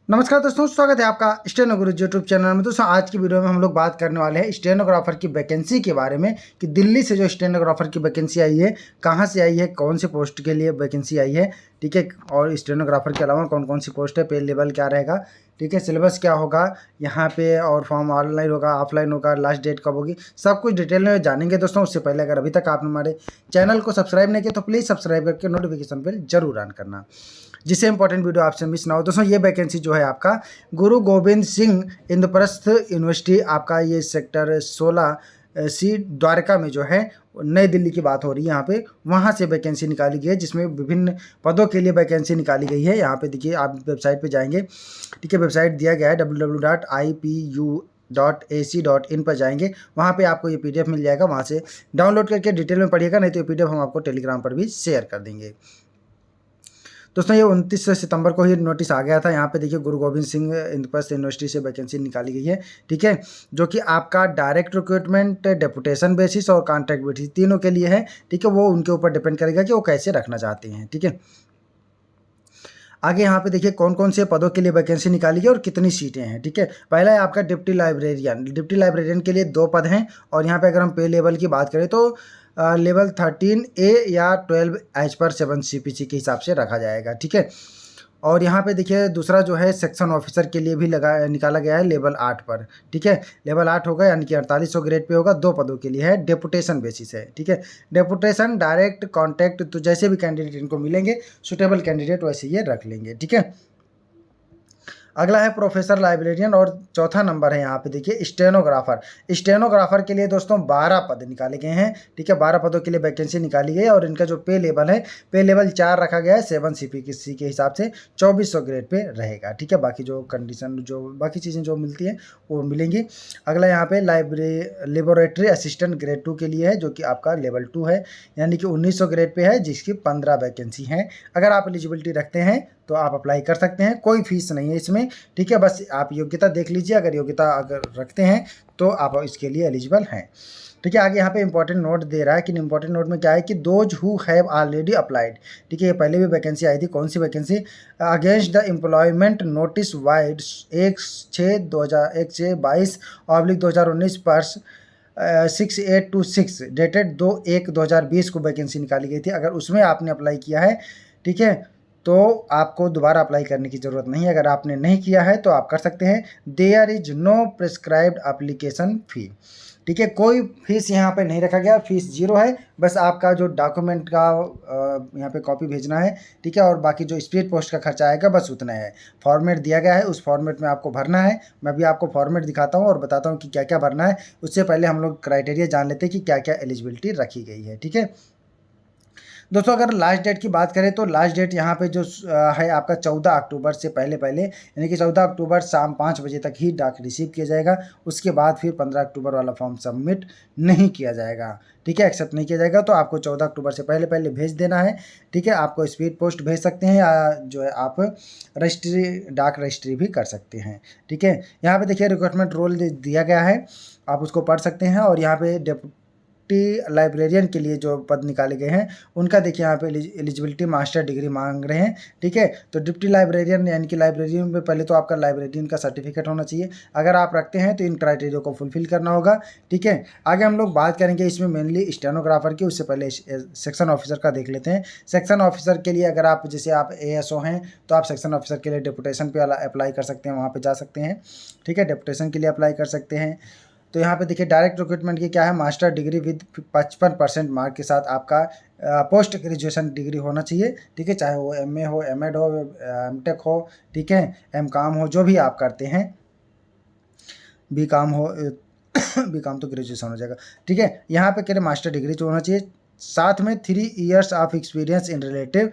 नमस्कार दोस्तों, स्वागत है आपका स्टेनो गुरु यूट्यूब चैनल में। दोस्तों आज की वीडियो में हम लोग बात करने वाले हैं स्टेनोग्राफर की वैकेंसी के बारे में कि दिल्ली से जो स्टेनोग्राफर की वैकेंसी आई है, कहां से आई है, कौन से पोस्ट के लिए वैकेंसी आई है, ठीक है। और स्टेनोग्राफर के अलावा कौन कौन सी पोस्ट है, पे लेवल क्या रहेगा, ठीक है, सिलेबस क्या होगा यहाँ पे, और फॉर्म ऑनलाइन होगा ऑफलाइन होगा, लास्ट डेट कब होगी, सब कुछ डिटेल में जानेंगे दोस्तों। उससे पहले अगर अभी तक आपने हमारे चैनल को सब्सक्राइब नहीं किया तो प्लीज़ सब्सक्राइब करके नोटिफिकेशन बेल जरूर ऑन करना, जिससे इंपॉर्टेंट वीडियो आपसे मिस ना हो। दोस्तों ये वैकेंसी जो है आपका गुरु गोविंद सिंह इंद्रप्रस्थ यूनिवर्सिटी, आपका ये सेक्टर 16 सी द्वारका में जो है, नई दिल्ली की बात हो रही है यहाँ पे, वहाँ से वैकेंसी निकाली गई है, जिसमें विभिन्न पदों के लिए वैकेंसी निकाली गई है। यहाँ पे देखिए, आप वेबसाइट पे जाएंगे, ठीक है, वेबसाइट दिया गया है www.ipu.ac.in पर जाएंगे, वहाँ पे आपको ये PDF मिल जाएगा, वहाँ से डाउनलोड करके डिटेल में पढ़िएगा, नहीं तो ये PDF हम आपको टेलीग्राम पर भी शेयर कर देंगे। दोस्तों ये 29 सितंबर को ही नोटिस आ गया था। यहाँ पे देखिए, गुरु गोविंद सिंह इंद्रप्रस्थ यूनिवर्सिटी से वैकेंसी निकाली गई है, ठीक है, जो कि आपका डायरेक्ट रिक्रूटमेंट, डेपुटेशन बेसिस और कॉन्ट्रैक्ट बेसिस तीनों के लिए है, ठीक है। वो उनके ऊपर डिपेंड करेगा कि वो कैसे रखना चाहते हैं, ठीक है। आगे यहाँ पे देखिए कौन कौन से पदों के लिए वैकेंसी निकाली गई और कितनी सीटें हैं, ठीक है। पहला है आपका डिप्टी लाइब्रेरियन। डिप्टी लाइब्रेरियन के लिए 2 पद हैं, और यहाँ पे अगर हम पे लेवल की बात करें तो लेवल 13A या 12 एज पर 7 CPC के हिसाब से रखा जाएगा, ठीक है। और यहाँ पे देखिए दूसरा जो है सेक्शन ऑफिसर के लिए भी निकाला गया है लेवल 8 पर, ठीक है। लेवल 8 होगा, यानी कि 4800 ग्रेड पे होगा, 2 पदों के लिए है, डेपुटेशन बेसिस है, ठीक है। डेपुटेशन डायरेक्ट कॉन्टैक्ट, तो जैसे भी कैंडिडेट इनको मिलेंगे, सुटेबल कैंडिडेट वैसे ये रख लेंगे, ठीक है। अगला है प्रोफेसर लाइब्रेरियन, और चौथा नंबर है यहाँ पे देखिए स्टेनोग्राफर। स्टेनोग्राफर के लिए दोस्तों 12 पद निकाले गए हैं, ठीक है। 12 पदों के लिए वैकेंसी निकाली गई है, और इनका जो पे लेवल है, पे लेवल 4 रखा गया है, 7 CPC के हिसाब से 2400 ग्रेड पे रहेगा, ठीक है। बाकी जो कंडीशन, जो बाकी चीज़ें जो मिलती हैं वो मिलेंगी। अगला यहाँ पे लेबोरेटरी असिस्टेंट ग्रेड 2 के लिए है, जो कि आपका लेवल 2 है, यानी कि 1900 ग्रेड पे है, जिसकी 15 वैकेंसी हैं। अगर आप एलिजिबिलिटी रखते हैं तो आप अप्लाई कर सकते हैं, कोई फीस नहीं है इसमें, ठीक है। बस आप योग्यता देख लीजिए, अगर योग्यता अगर रखते हैं तो आप इसके लिए एलिजिबल हैं, ठीक है। आगे यहाँ पे इंपॉर्टेंट नोट दे रहा है कि इंपॉर्टेंट नोट में क्या है कि those who have already applied, ठीक है। ये पहले भी वैकेंसी आई थी, कौन सी vacancy, against the employment notice vide 1/6/22/2019 पर 6826 डेटेड 2/1/2020 को वैकेंसी निकाली गई थी। अगर उसमें आपने अप्लाई किया है, ठीक है, तो आपको दोबारा अप्लाई करने की ज़रूरत नहीं है। अगर आपने नहीं किया है तो आप कर सकते हैं। There is no prescribed application fee, ठीक है, कोई फीस यहाँ पे नहीं रखा गया, फीस 0 है। बस आपका जो डॉक्यूमेंट का यहाँ पे कॉपी भेजना है, ठीक है, और बाकी जो स्पीड पोस्ट का खर्चा आएगा बस उतना है। फॉर्मेट दिया गया है, उस फॉर्मेट में आपको भरना है। मैं भी आपको फॉर्मेट दिखाता हूँ और बताता हूँ कि क्या क्या भरना है। उससे पहले हम लोग क्राइटेरिया जान लेते हैं कि क्या क्या एलिजिबिलिटी रखी गई है, ठीक है। दोस्तों अगर लास्ट डेट की बात करें तो लास्ट डेट यहाँ पे जो है आपका 14 अक्टूबर से पहले पहले, यानी कि 14 अक्टूबर शाम 5 बजे तक ही डाक रिसीव किया जाएगा। उसके बाद फिर 15 अक्टूबर वाला फॉर्म सबमिट नहीं किया जाएगा, ठीक है, एक्सेप्ट नहीं किया जाएगा। तो आपको 14 अक्टूबर से पहले पहले भेज देना है, ठीक है। आपको स्पीड पोस्ट भेज सकते हैं, या जो है आप रजिस्ट्री, डाक रजिस्ट्री भी कर सकते हैं, ठीक है। यहाँ पे देखिए रिक्रूटमेंट रोल दिया गया है, आप उसको पढ़ सकते हैं। और यहाँ पे डिप्टी लाइब्रेरियन के लिए जो पद निकाले गए हैं, उनका देखिए यहाँ पे एलिजिबिलिटी मास्टर डिग्री मांग रहे हैं, ठीक है। तो डिप्टी लाइब्रेरियन यानी कि लाइब्रेरियन में पहले तो आपका लाइब्रेरियन का सर्टिफिकेट होना चाहिए। अगर आप रखते हैं तो इन क्राइटेरिया को फुलफिल करना होगा, ठीक है। आगे हम लोग बात करेंगे इसमें मेनली स्टेनोग्राफर की, उससे पहले सेक्शन ऑफिसर का देख लेते हैं। सेक्शन ऑफिसर के लिए अगर आप, जैसे आप ASO हैं, तो आप सेक्शन ऑफिसर के लिए डेपुटेशन पे अप्लाई कर सकते हैं, वहाँ पर जा सकते हैं, ठीक है, डेपुटेशन के लिए अप्लाई कर सकते हैं। तो यहाँ पे देखिए डायरेक्ट रिक्रूटमेंट की क्या है, मास्टर डिग्री विद 55% मार्क के साथ आपका पोस्ट ग्रेजुएशन डिग्री होना चाहिए, ठीक है, चाहे वो MA हो, MED हो, MTech हो, ठीक है, MCOM हो, जो भी आप करते हैं, BCom हो BCom तो ग्रेजुएशन हो जाएगा, ठीक है। यहाँ पे कह रहे मास्टर डिग्री जो होना चाहिए, साथ में 3 years of experience in relative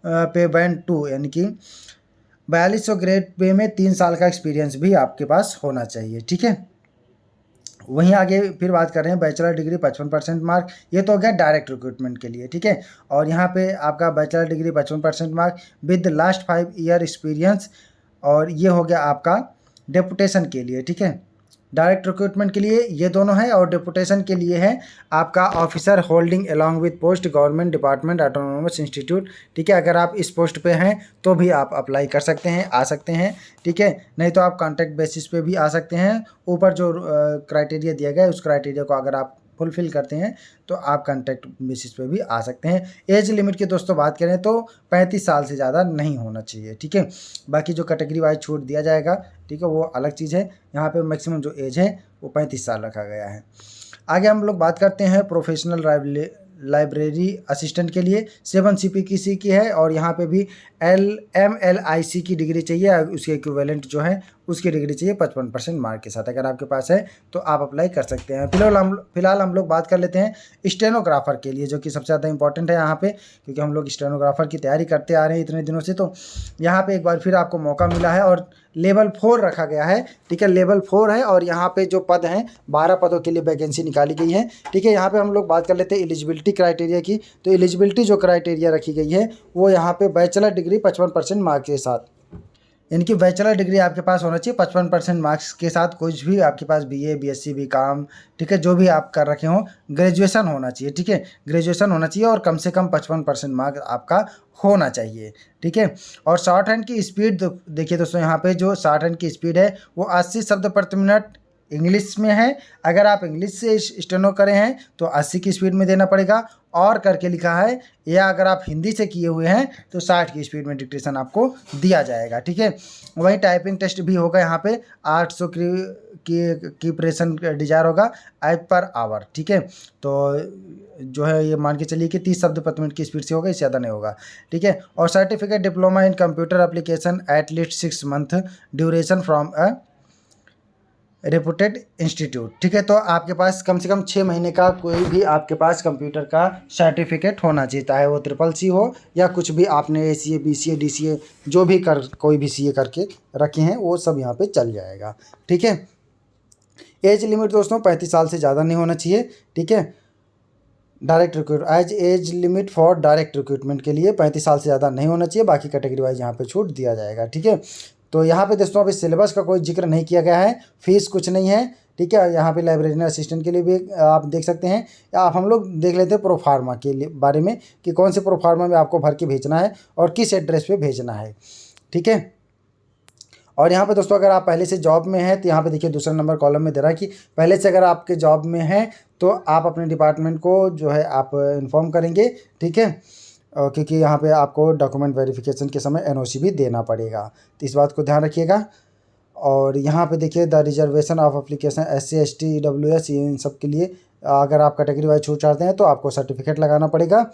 पे बैंड 2, यानी कि 4200 ग्रेड पे में 3 साल का एक्सपीरियंस भी आपके पास होना चाहिए, ठीक है। वहीं आगे फिर बात कर रहे हैं बैचलर डिग्री 55% मार्क, ये तो हो गया डायरेक्ट रिक्रूटमेंट के लिए, ठीक है। और यहाँ पे आपका bachelor degree 55% mark with last 5 year experience, और ये हो गया आपका डेपुटेशन के लिए, ठीक है। डायरेक्ट रिक्रूटमेंट के लिए ये दोनों है, और डिपुटेशन के लिए है आपका officer holding along with post government department autonomous institute. ठीक है, अगर आप इस पोस्ट पे हैं तो भी आप अप्लाई कर सकते हैं, आ सकते हैं। ठीक है, नहीं तो आप कॉन्ट्रैक्ट बेसिस पे भी आ सकते हैं। ऊपर जो क्राइटेरिया दिया गया है उस क्राइटेरिया को अगर आप फुलफिल करते हैं तो आप कॉन्ट्रैक्ट बेसिस पे भी आ सकते हैं। एज लिमिट की दोस्तों बात करें तो 35 साल से ज़्यादा नहीं होना चाहिए। ठीक है, बाकी जो कैटेगरी वाइज छूट दिया जाएगा, ठीक है, वो अलग चीज़ है। यहाँ पे मैक्सिमम जो एज है वो 35 साल रखा गया है। आगे हम लोग बात करते हैं प्रोफेशनल लाइब्रेरी असिस्टेंट के लिए 7 CPKC की है, और यहाँ पे भी MLIC की डिग्री चाहिए, उसके इक्विवेलेंट जो है उसकी डिग्री चाहिए 55% मार्क के साथ। अगर आपके पास है तो आप अप्लाई कर सकते हैं। फिलहाल हम लोग बात कर लेते हैं स्टेनोग्राफर के लिए, जो कि सबसे ज़्यादा इंपॉर्टेंट है यहाँ पे, क्योंकि हम लोग स्टेनोग्राफर की तैयारी करते आ रहे हैं इतने दिनों से। तो यहाँ पे एक बार फिर आपको मौका मिला है और लेवल 4 रखा गया है। ठीक है, लेवल 4 है, और यहाँ पे जो पद हैं 12 पदों के लिए वैकेंसी निकाली गई है। ठीक है, यहाँ पे हम लोग बात कर लेते हैं एलिजिबिलिटी क्राइटेरिया की। तो एलिजिबिलिटी जो क्राइटेरिया रखी गई है वो यहाँ पे बैचलर डिग्री 55% मार्क्स के साथ, इनकी बैचलर डिग्री आपके पास होना चाहिए 55% मार्क्स के साथ। कुछ भी आपके पास BA BSc BCom, ठीक है, जो भी आप कर रखे हों, ग्रेजुएशन होना चाहिए। ठीक है, ग्रेजुएशन होना चाहिए और कम से कम 55% मार्क्स आपका होना चाहिए। ठीक है, और शॉर्ट हैंड की स्पीड देखिए दोस्तों, यहाँ पे जो शॉर्ट हैंड की स्पीड है वो 80 शब्द प्रति मिनट इंग्लिश में है। अगर आप इंग्लिश से स्टेनो करे हैं तो 80 की स्पीड में देना पड़ेगा, और करके लिखा है, या अगर आप हिंदी से किए हुए हैं तो 60 की स्पीड में डिक्टेशन आपको दिया जाएगा। ठीक है, वही टाइपिंग टेस्ट भी होगा यहाँ पे 800 की प्रेशन डिजायर होगा पर आवर। ठीक है, तो जो है ये मान के चलिए कि 30 शब्द प्रति मिनट की स्पीड से होगा, इससे ज़्यादा नहीं होगा। ठीक है, और certificate diploma in computer application at least 6 month duration from a reputed institute. ठीक है, तो आपके पास कम से कम 6 महीने का कोई भी आपके पास कंप्यूटर का सर्टिफिकेट होना चाहिए, चाहे वो CCC हो या कुछ भी आपने ACA BCA DCA जो भी कोई भी CA करके रखे हैं वो सब यहाँ पे चल जाएगा। ठीक है, एज लिमिट दोस्तों 35 साल से ज़्यादा नहीं होना चाहिए। ठीक है, direct recruit age limit for direct recruitment के लिए 35 साल से ज़्यादा नहीं होना चाहिए। बाकी कैटेगरी वाइज यहाँ पे छूट दिया जाएगा। ठीक है, तो यहाँ पे दोस्तों अभी सिलेबस का कोई जिक्र नहीं किया गया है, फीस कुछ नहीं है। ठीक है, यहाँ पे लाइब्रेरियन असिस्टेंट के लिए भी आप देख सकते हैं। आप हम लोग देख लेते हैं प्रोफार्मा के लिए बारे में, कि कौन से प्रोफार्मा में आपको भर के भेजना है और किस एड्रेस पे भेजना है। ठीक है, और यहाँ पे दोस्तों अगर आप पहले से जॉब में हैं तो यहाँ पे देखिए दूसरा नंबर कॉलम में दे रहा है कि पहले से अगर आपके जॉब में हैं तो आप अपने डिपार्टमेंट को जो है आप इन्फॉर्म करेंगे। ठीक है, क्योंकि यहाँ पे आपको डॉक्यूमेंट वेरिफिकेशन के समय NOC भी देना पड़ेगा, तो इस बात को ध्यान रखिएगा। और यहाँ पे देखिए the reservation of application SC ST EWS, इन सब के लिए अगर आप कैटेगरी वाइज छूट चाहते हैं तो आपको सर्टिफिकेट लगाना पड़ेगा।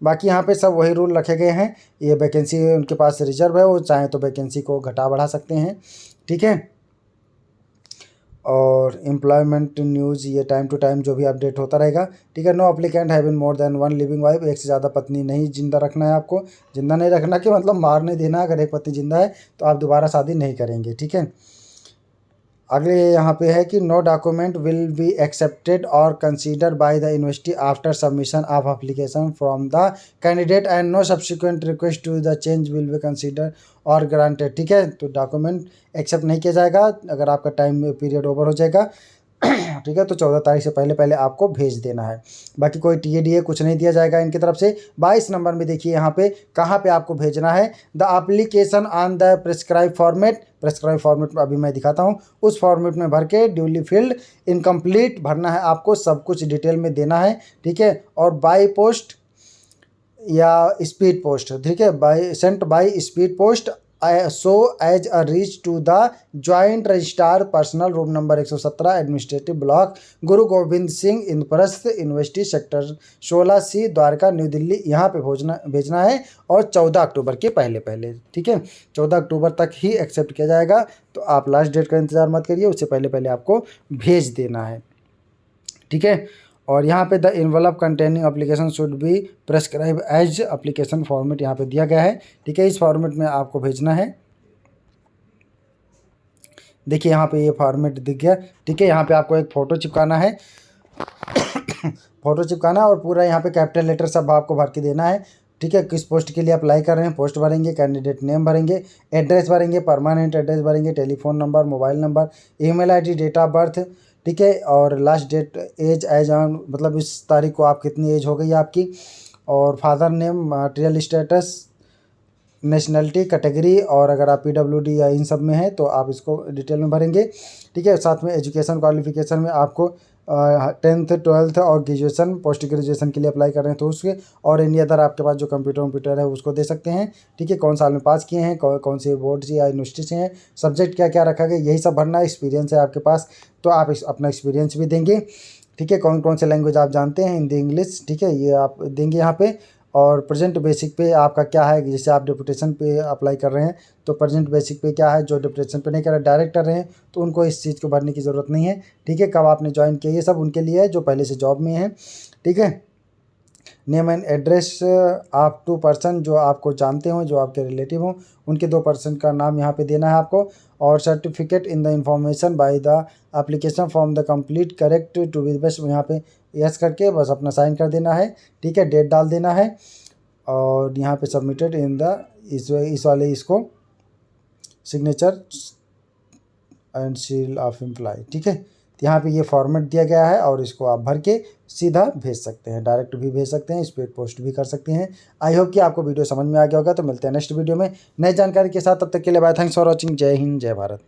बाकी यहाँ पे सब वही रूल रखे गए हैं। ये वैकेंसी उनके पास रिजर्व है, वो चाहें तो वैकेंसी को घटा बढ़ा सकते हैं। ठीक है, और एम्प्लॉयमेंट न्यूज़ ये टाइम टू टाइम जो भी अपडेट होता रहेगा। ठीक है, no applicant have been more than 1 living wife, एक से ज़्यादा पत्नी नहीं जिंदा रखना है आपको। जिंदा नहीं रखना कि मतलब मार नहीं देना, अगर एक पत्नी जिंदा है तो आप दोबारा शादी नहीं करेंगे। ठीक है, अगले यहाँ पे है कि no document will be accepted or consider by the university after submission of application from the candidate and no subsequent request to the change will be consider or granted. ठीक है, तो डॉक्यूमेंट एक्सेप्ट नहीं किया जाएगा अगर आपका time period over हो जाएगा। ठीक है, तो 14 तारीख से पहले आपको भेज देना है। बाकी कोई TADA कुछ नहीं दिया जाएगा इनकी तरफ से। 22 नंबर में देखिए यहाँ पे कहाँ पे आपको भेजना है, the application on the prescribe format. Prescribe format में अभी मैं दिखाता हूँ, उस फॉर्मेट में भर के ड्यूली फिल्ड इनकम्प्लीट भरना है आपको, सब कुछ डिटेल में देना है। ठीक है, और बाई पोस्ट या स्पीड पोस्ट। ठीक है, by sent by speed post so as a reach to the joint registrar personal room number 117 administrative block Guru Gobind Singh Indraprastha University sector 16C Dwarka New Delhi, यहाँ पे भेजना है, और 14 अक्टूबर के पहले। ठीक है, 14 अक्टूबर तक ही एक्सेप्ट किया जाएगा, तो आप लास्ट डेट का इंतजार मत करिए, उससे पहले आपको भेज देना है। ठीक है, और यहाँ पे the envelope containing application should be prescribe as application format यहाँ पे दिया गया है। ठीक है, इस फॉर्मेट में आपको भेजना है। देखिए यहाँ पे ये फॉर्मेट दिख गया। ठीक है, यहाँ पे आपको एक फ़ोटो चिपकाना है फ़ोटो चिपकाना और पूरा यहाँ पे कैपिटल लेटर सब आपको भर के देना है। ठीक है, किस पोस्ट के लिए अप्लाई कर रहे हैं, पोस्ट भरेंगे, कैंडिडेट नेम भरेंगे, एड्रेस भरेंगे, परमानेंट एड्रेस भरेंगे, telephone number, mobile number, email ID, date of birth, ठीक है, और last date, age age on, मतलब इस तारीख को आप कितनी एज हो गई आपकी, और father name, material status, nationality, category, और अगर आप पीडब्ल्यूडी या इन सब में हैं तो आप इसको डिटेल में भरेंगे। ठीक है, साथ में एजुकेशन क्वालिफिकेशन में आपको 10th 12th और ग्रेजुएशन, पोस्ट ग्रेजुएशन के लिए अप्लाई कर रहे हैं तो उसके, और एनी अदर आपके पास जो कंप्यूटर है उसको दे सकते हैं। ठीक है, कौन साल में पास किए हैं, कौन से बोर्ड से या यूनिवर्सिटी से हैं, सब्जेक्ट क्या क्या रखा गया, यही सब भरना है। एक्सपीरियंस है आपके पास तो आप अपना एक्सपीरियंस भी देंगे। ठीक है, कौन कौन से लैंग्वेज आप जानते हैं, हिंदी, इंग्लिश, ठीक है, ये आप देंगे यहाँ पे। और प्रेजेंट बेसिक पे आपका क्या है, जैसे आप डिप्यूटेशन पे अप्लाई कर रहे हैं तो प्रेजेंट बेसिक पे क्या है, जो डिप्यूटेशन पे नहीं कर रहे, डायरेक्ट कर रहे हैं तो उनको इस चीज़ को भरने की ज़रूरत नहीं है। ठीक है, कब आपने ज्वाइन किया, ये सब उनके लिए है जो पहले से जॉब में है। ठीक है, नेम एंड एड्रेस आप 2 पर्सन जो आपको जानते हो, जो आपके रिलेटिव हों, उनके 2 पर्सन का नाम यहाँ पे देना है आपको। और certificate in the information by the application form the complete correct to be best, यहाँ पे यस करके बस अपना साइन कर देना है। ठीक है, डेट डाल देना है, और यहाँ पे सबमिटेड इन द इस वाले इसको signature and seal of employ. ठीक है, तो यहाँ पे ये फॉर्मेट दिया गया है और इसको आप भर के सीधा भेज सकते हैं, डायरेक्ट भी भेज सकते हैं, स्पीड पोस्ट भी कर सकते हैं। आई होप कि आपको वीडियो समझ में आ गया होगा। तो मिलते हैं नेक्स्ट वीडियो में नई जानकारी के साथ, तब तक के लिए बाय, थैंक्स फॉर वॉचिंग, जय हिंद, जय भारत।